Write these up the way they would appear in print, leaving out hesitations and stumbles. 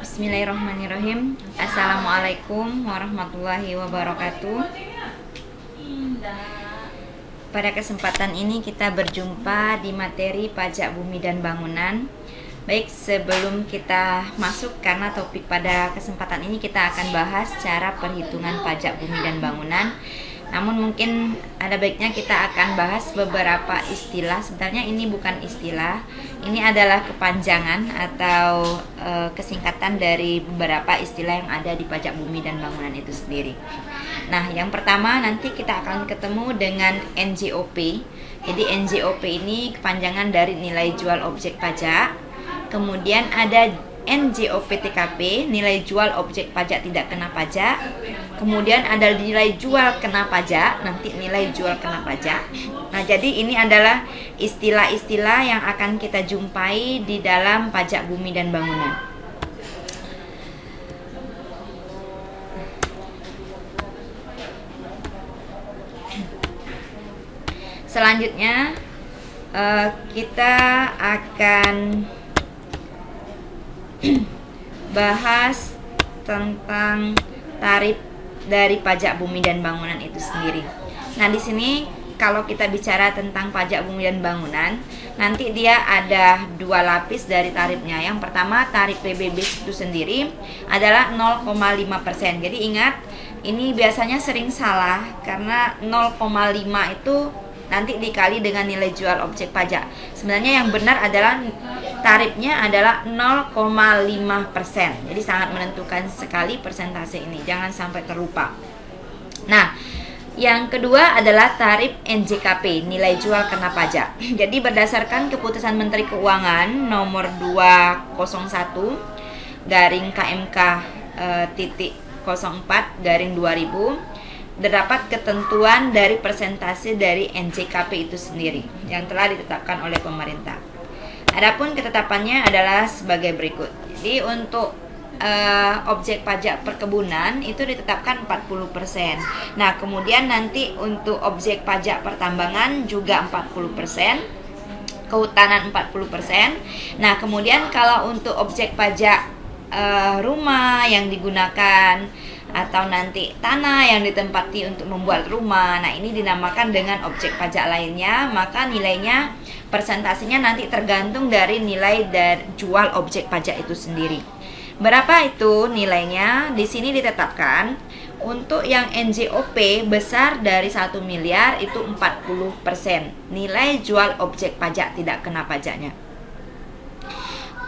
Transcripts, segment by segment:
Bismillahirrahmanirrahim. Assalamualaikum warahmatullahi wabarakatuh. Pada kesempatan ini kita berjumpa di materi pajak bumi dan bangunan. Baik, sebelum kita masuk, karena topik pada kesempatan ini kita akan bahas cara perhitungan pajak bumi dan bangunan. Namun mungkin ada baiknya kita akan bahas beberapa istilah. Sebenarnya ini bukan istilah, ini adalah kepanjangan atau kesingkatan dari beberapa istilah yang ada di pajak bumi dan bangunan itu sendiri. Nah, yang pertama nanti kita akan ketemu dengan NJOP. Jadi NJOP ini kepanjangan dari nilai jual objek pajak. Kemudian ada NJOP-TKP, nilai jual objek pajak tidak kena pajak. Kemudian ada nilai jual kena pajak, nanti nilai jual kena pajak. Nah, jadi ini adalah istilah-istilah yang akan kita jumpai di dalam pajak bumi dan bangunan. Selanjutnya kita akan bahas tentang tarif dari pajak bumi dan bangunan itu sendiri. Nah, di sini kalau kita bicara tentang pajak bumi dan bangunan, nanti dia ada dua lapis dari tarifnya. Yang pertama, tarif PBB itu sendiri adalah 0,5%. Jadi ingat, ini biasanya sering salah karena 0,5 itu nanti dikali dengan nilai jual objek pajak. Sebenarnya yang benar adalah tarifnya adalah 0,5%. Jadi sangat menentukan sekali persentase ini, jangan sampai terlupa. Nah, yang kedua adalah tarif NJKP, nilai jual kena pajak. Jadi berdasarkan keputusan Menteri Keuangan nomor 201 garing KMK titik 04 garing 2000, terdapat ketentuan dari persentase dari NJKP itu sendiri yang telah ditetapkan oleh pemerintah. Adapun ketetapannya adalah sebagai berikut. Jadi untuk objek pajak perkebunan itu ditetapkan 40%. Nah, kemudian nanti untuk objek pajak pertambangan juga 40%, kehutanan 40%. Nah, kemudian kalau untuk objek pajak rumah yang digunakan atau nanti tanah yang ditempati untuk membuat rumah, nah ini dinamakan dengan objek pajak lainnya. Maka nilainya, persentasenya nanti tergantung dari nilai dari jual objek pajak itu sendiri. Berapa itu nilainya? Di sini ditetapkan untuk yang NJOP besar dari 1 miliar itu 40% nilai jual objek pajak tidak kena pajaknya.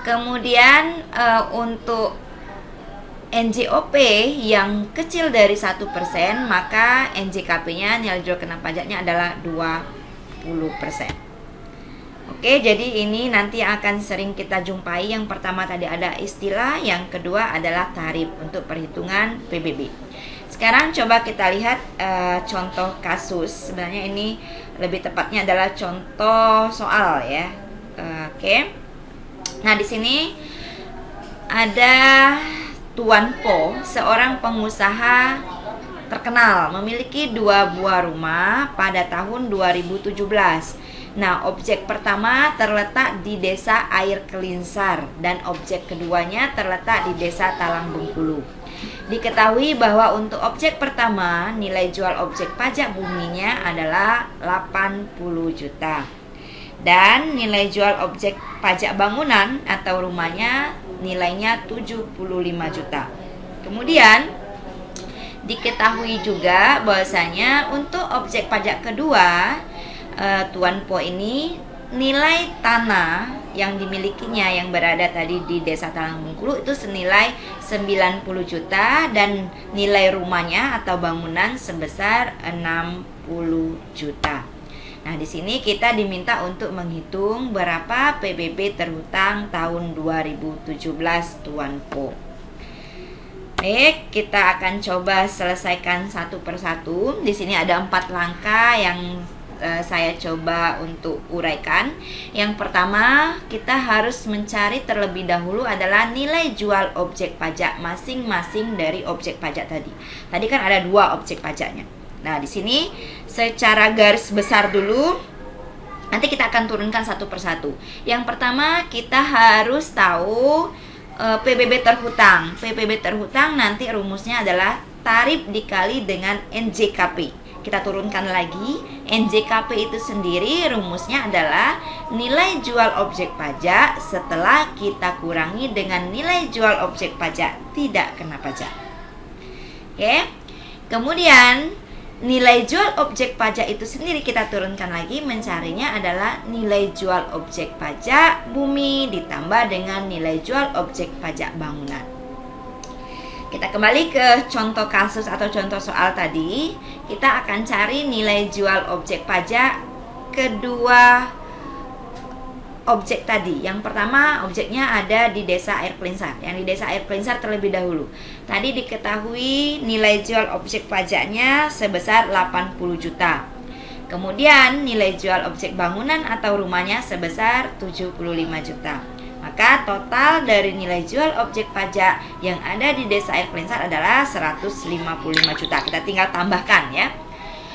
Kemudian untuk NJOP yang kecil dari 1%, maka NJKP-nya, nilai jual kena pajaknya adalah 20%. Oke, jadi ini nanti akan sering kita jumpai. Yang pertama tadi ada istilah, yang kedua adalah tarif untuk perhitungan PBB. Sekarang coba kita lihat contoh kasus. Sebenarnya ini lebih tepatnya adalah contoh soal ya. Oke. Nah, di sini ada Tuan Po, seorang pengusaha terkenal, memiliki 2 buah rumah pada tahun 2017. Nah, objek pertama terletak di Desa Air Kelinsar dan objek keduanya terletak di Desa Talang Bengkulu. Diketahui bahwa untuk objek pertama nilai jual objek pajak buminya adalah 80 juta. Dan nilai jual objek pajak bangunan atau rumahnya nilainya 75 juta. Kemudian diketahui juga bahwasanya untuk objek pajak kedua, Tuan Po ini nilai tanah yang dimilikinya yang berada tadi di Desa Talang Bengkulu itu senilai 90 juta dan nilai rumahnya atau bangunan sebesar 60 juta. Nah, di sini kita diminta untuk menghitung berapa PBB terhutang tahun 2017 Tuan Po. Baik, kita akan coba selesaikan satu persatu. Di sini ada 4 langkah yang saya coba untuk uraikan. Yang pertama, kita harus mencari terlebih dahulu adalah nilai jual objek pajak masing-masing dari objek pajak tadi. Tadi kan ada 2 objek pajaknya. Nah, di sini secara garis besar dulu, nanti kita akan turunkan satu persatu. Yang pertama, kita harus tahu PBB terhutang. PBB terhutang nanti rumusnya adalah tarif dikali dengan NJKP. Kita turunkan lagi, NJKP itu sendiri rumusnya adalah nilai jual objek pajak setelah kita kurangi dengan nilai jual objek pajak tidak kena pajak. Oke. Kemudian nilai jual objek pajak itu sendiri kita turunkan lagi, mencarinya adalah nilai jual objek pajak bumi ditambah dengan nilai jual objek pajak bangunan. Kita kembali ke contoh kasus atau contoh soal tadi. Kita akan cari nilai jual objek pajak kedua objek tadi. Yang pertama objeknya ada di Desa Air Klinsar. Yang di Desa Air Klinsar terlebih dahulu. Tadi diketahui nilai jual objek pajaknya sebesar 80 juta. Kemudian nilai jual objek bangunan atau rumahnya sebesar 75 juta. Maka total dari nilai jual objek pajak yang ada di Desa Air Klinsar adalah 155 juta. Kita tinggal tambahkan ya.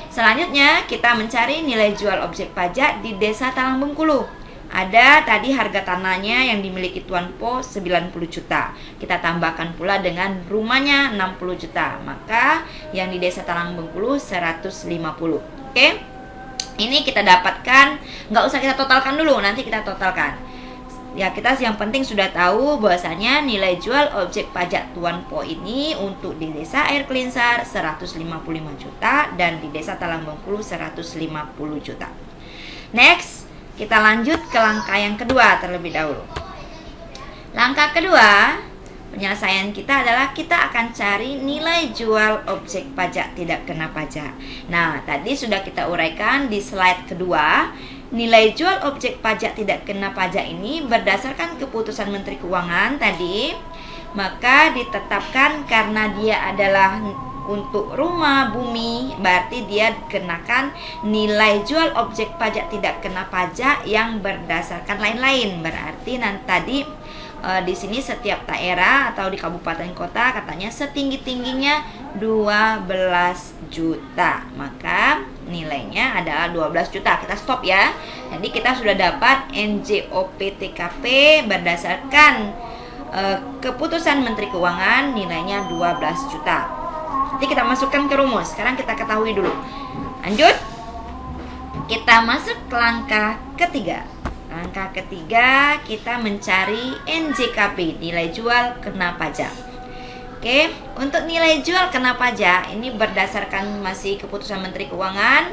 Selanjutnya kita mencari nilai jual objek pajak di Desa Talang Bengkulu. Ada tadi harga tanahnya yang dimiliki Tuan Po 90 juta. Kita tambahkan pula dengan rumahnya 60 juta. Maka yang di Desa Talang Bengkulu 150. Oke. Ini kita dapatkan, nggak usah kita totalkan dulu, nanti kita totalkan. Ya, kita yang penting sudah tahu bahwasanya nilai jual objek pajak Tuan Po ini untuk di Desa Air Klinsar 155 juta dan di Desa Talang Bengkulu 150 juta. Next, kita lanjut ke langkah yang kedua terlebih dahulu. Langkah kedua, penyelesaian kita adalah kita akan cari nilai jual objek pajak tidak kena pajak. Nah, tadi sudah kita uraikan di slide kedua. Nilai jual objek pajak tidak kena pajak ini berdasarkan keputusan Menteri Keuangan tadi, maka ditetapkan karena dia adalah untuk rumah bumi, berarti dia kenakan nilai jual objek pajak tidak kena pajak yang berdasarkan lain-lain. Berarti nanti tadi di sini setiap daerah atau di kabupaten kota katanya setinggi-tingginya 12 juta. Maka nilainya adalah 12 juta. Kita stop ya. Jadi kita sudah dapat NJOP TKP berdasarkan keputusan Menteri Keuangan nilainya 12 juta. Nanti kita masukkan ke rumus. Sekarang kita ketahui dulu. Lanjut. Kita masuk ke langkah ketiga. Langkah ketiga kita mencari NJKP, nilai jual kena pajak. Oke, untuk nilai jual kena pajak ini berdasarkan masih keputusan Menteri Keuangan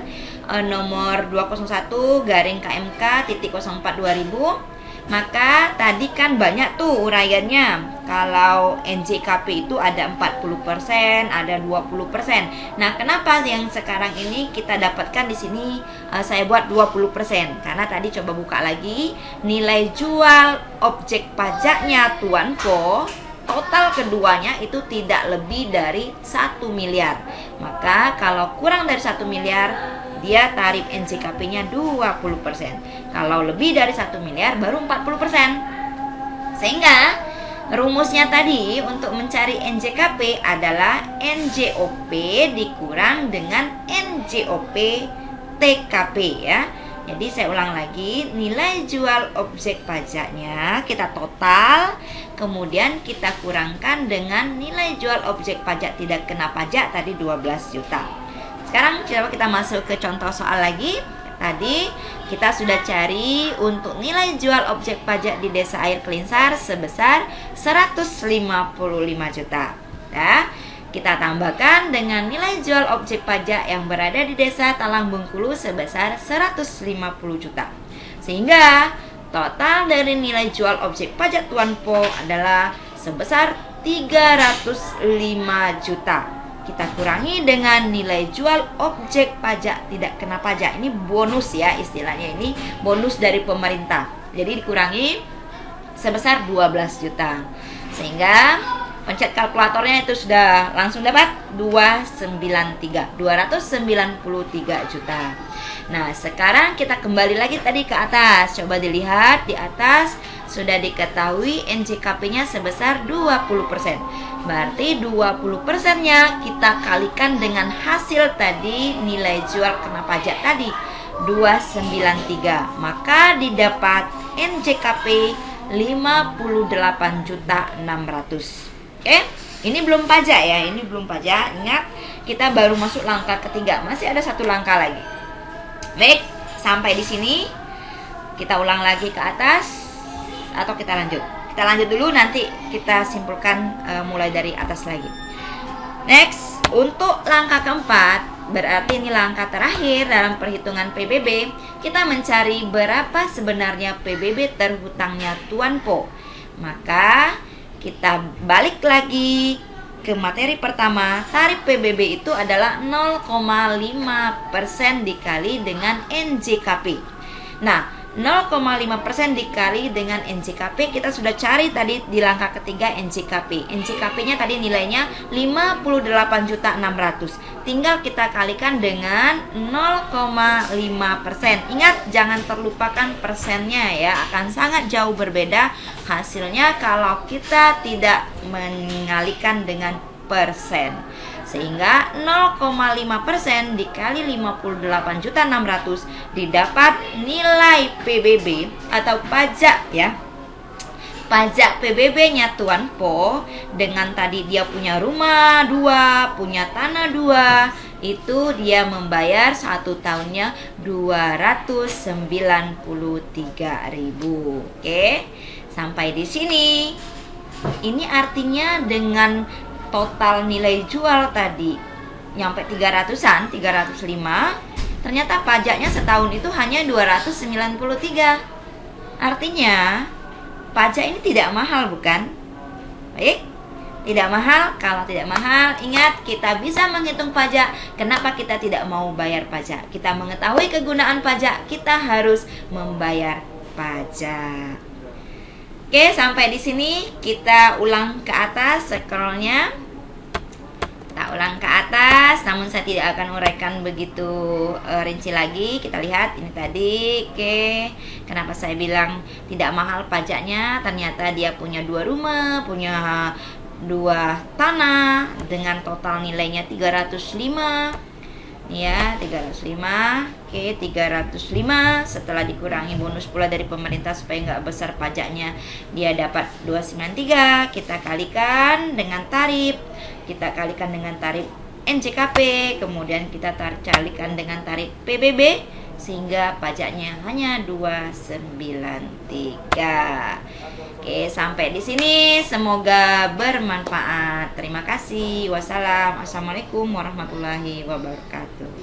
nomor 201/KMK.04/2000. Maka tadi kan banyak tuh uraiannya. Kalau NJKP itu ada 40%, ada 20%. Nah, kenapa yang sekarang ini kita dapatkan di sini saya buat 20%? Karena tadi coba buka lagi nilai jual objek pajaknya Tuan Po, total keduanya itu tidak lebih dari 1 miliar. Maka kalau kurang dari 1 miliar dia tarif NJKP-nya 20%. Kalau lebih dari 1 miliar baru 40%. Sehingga rumusnya tadi untuk mencari NJKP adalah NJOP dikurang dengan NJOP TKP ya. Jadi saya ulang lagi, nilai jual objek pajaknya kita total, kemudian kita kurangkan dengan nilai jual objek pajak tidak kena pajak tadi 12 juta. Sekarang coba kita masuk ke contoh soal lagi. Tadi kita sudah cari untuk nilai jual objek pajak di Desa Air Klinsar sebesar 155 juta. Ya, kita tambahkan dengan nilai jual objek pajak yang berada di Desa Talang Bengkulu sebesar 150 juta. Sehingga total dari nilai jual objek pajak Tuan Po adalah sebesar 305 juta. Kita kurangi dengan nilai jual objek pajak tidak kena pajak. Ini bonus ya istilahnya, ini bonus dari pemerintah. Jadi dikurangi sebesar 12 juta. Sehingga pencet kalkulatornya itu sudah langsung dapat 293 juta. Nah, sekarang kita kembali lagi tadi ke atas. Coba dilihat di atas sudah diketahui NJKP-nya sebesar 20%. Berarti 20%-nya kita kalikan dengan hasil tadi nilai jual kena pajak tadi 293. Maka didapat NJKP 58.600.000. Oke, ini belum pajak ya, ini belum pajak. Ingat, kita baru masuk langkah ketiga, masih ada satu langkah lagi. Baik, sampai di sini kita ulang lagi ke atas atau kita lanjut? Kita lanjut dulu, nanti kita simpulkan mulai dari atas lagi. Next, untuk langkah keempat, berarti ini langkah terakhir dalam perhitungan PBB. Kita mencari berapa sebenarnya PBB terhutangnya Tuan Po. Maka kita balik lagi ke materi pertama. Tarif PBB itu adalah 0,5% dikali dengan NJKP. Nah, 0,5% dikali dengan NJKP kita sudah cari tadi di langkah ketiga NJKP. NJKP-nya tadi nilainya 58.600.000. Tinggal kita kalikan dengan 0,5%. Ingat, jangan terlupakan persennya ya, akan sangat jauh berbeda hasilnya kalau kita tidak mengalihkan dengan persen. Sehingga 0,5% dikali 58.600.000 didapat nilai PBB atau pajak ya. Pajak PBB-nya Tuan Po dengan tadi dia punya rumah 2, punya tanah 2, itu dia membayar 1 tahunnya 293.000. Oke. Sampai di sini. Ini artinya dengan total nilai jual tadi nyampe 300-an, 305, ternyata pajaknya setahun itu hanya 293. Artinya pajak ini tidak mahal, bukan? Baik, tidak mahal. Kalau tidak mahal, ingat kita bisa menghitung pajak. Kenapa kita tidak mau bayar pajak? Kita mengetahui kegunaan pajak, kita harus membayar pajak. Oke, sampai di sini kita ulang ke atas scrollnya. Kita ulang ke atas, namun saya tidak akan uraikan begitu rinci lagi. Kita lihat ini tadi. Oke, kenapa saya bilang tidak mahal pajaknya? Ternyata dia punya 2 rumah, punya 2 tanah dengan total nilainya 305. Ya, 305. Oke, 305 setelah dikurangi bonus pula dari pemerintah supaya nggak besar pajaknya, dia dapat 293. Kita kalikan dengan tarif, kita kalikan dengan tarif NJKP, kemudian kita kalikan dengan tarif PBB, sehingga pajaknya hanya 293. Oke, sampai di sini semoga bermanfaat. Terima kasih. Wassalamualaikum warahmatullahi wabarakatuh.